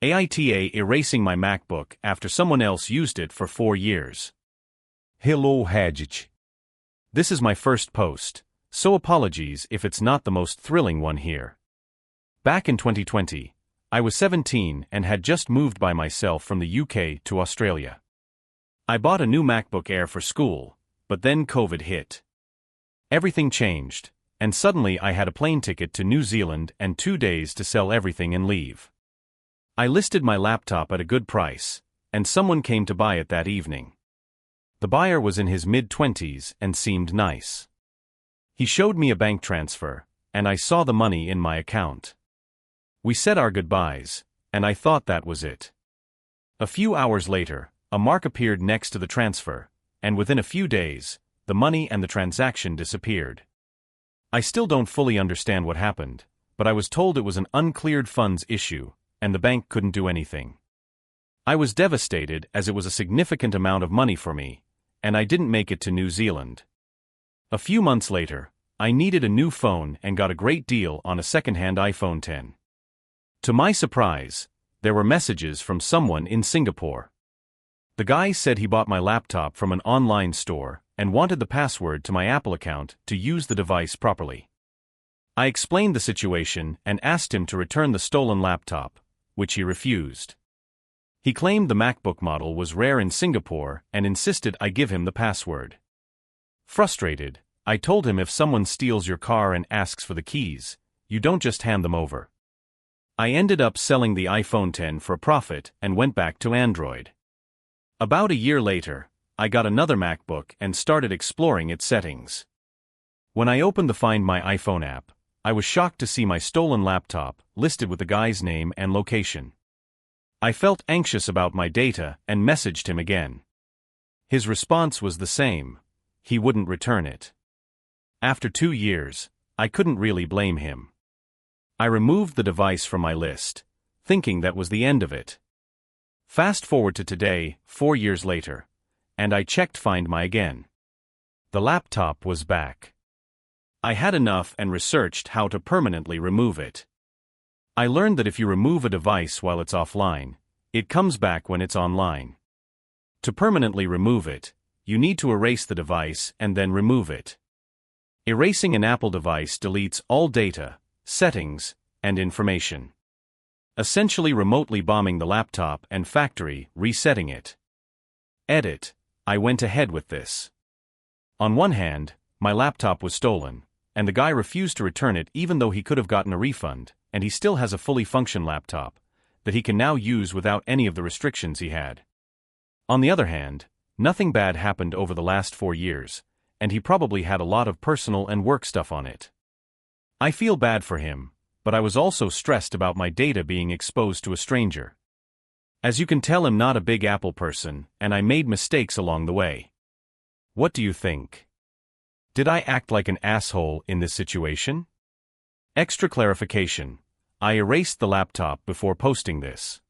AITA erasing my MacBook after someone else used it for 4 years. Hello Hadget. This is my first post, so apologies if it's not the most thrilling one here. Back in 2020, I was 17 and had just moved by myself from the UK to Australia. I bought a new MacBook Air for school, but then COVID hit. Everything changed, and suddenly I had a plane ticket to New Zealand and 2 days to sell everything and leave. I listed my laptop at a good price, and someone came to buy it that evening. The buyer was in his mid-20s and seemed nice. He showed me a bank transfer, and I saw the money in my account. We said our goodbyes, and I thought that was it. A few hours later, a mark appeared next to the transfer, and within a few days, the money and the transaction disappeared. I still don't fully understand what happened, but I was told it was an uncleared funds issue, and the bank couldn't do anything. I was devastated as it was a significant amount of money for me, and I didn't make it to New Zealand. A few months later, I needed a new phone and got a great deal on a second-hand iPhone X. To my surprise, there were messages from someone in Singapore. The guy said he bought my laptop from an online store and wanted the password to my Apple account to use the device properly. I explained the situation and asked him to return the stolen laptop, which he refused. He claimed the MacBook model was rare in Singapore and insisted I give him the password. Frustrated, I told him if someone steals your car and asks for the keys, you don't just hand them over. I ended up selling the iPhone X for a profit and went back to Android. About a year later, I got another MacBook and started exploring its settings. When I opened the Find My iPhone app, I was shocked to see my stolen laptop listed with the guy's name and location. I felt anxious about my data and messaged him again. His response was the same: he wouldn't return it. After 2 years, I couldn't really blame him. I removed the device from my list, thinking that was the end of it. Fast forward to today, 4 years later, and I checked Find My again. The laptop was back. I had enough and researched how to permanently remove it. I learned that if you remove a device while it's offline, it comes back when it's online. To permanently remove it, you need to erase the device and then remove it. Erasing an Apple device deletes all data, settings, and information. Essentially remotely bombing the laptop and factory resetting it. Edit: I went ahead with this. On one hand, my laptop was stolen, and the guy refused to return it even though he could have gotten a refund, and he still has a fully functioning laptop that he can now use without any of the restrictions he had. On the other hand, nothing bad happened over the last 4 years, and he probably had a lot of personal and work stuff on it. I feel bad for him, but I was also stressed about my data being exposed to a stranger. As you can tell, I'm not a big Apple person, and I made mistakes along the way. What do you think? Did I act like an asshole in this situation? Extra clarification: I erased the laptop before posting this.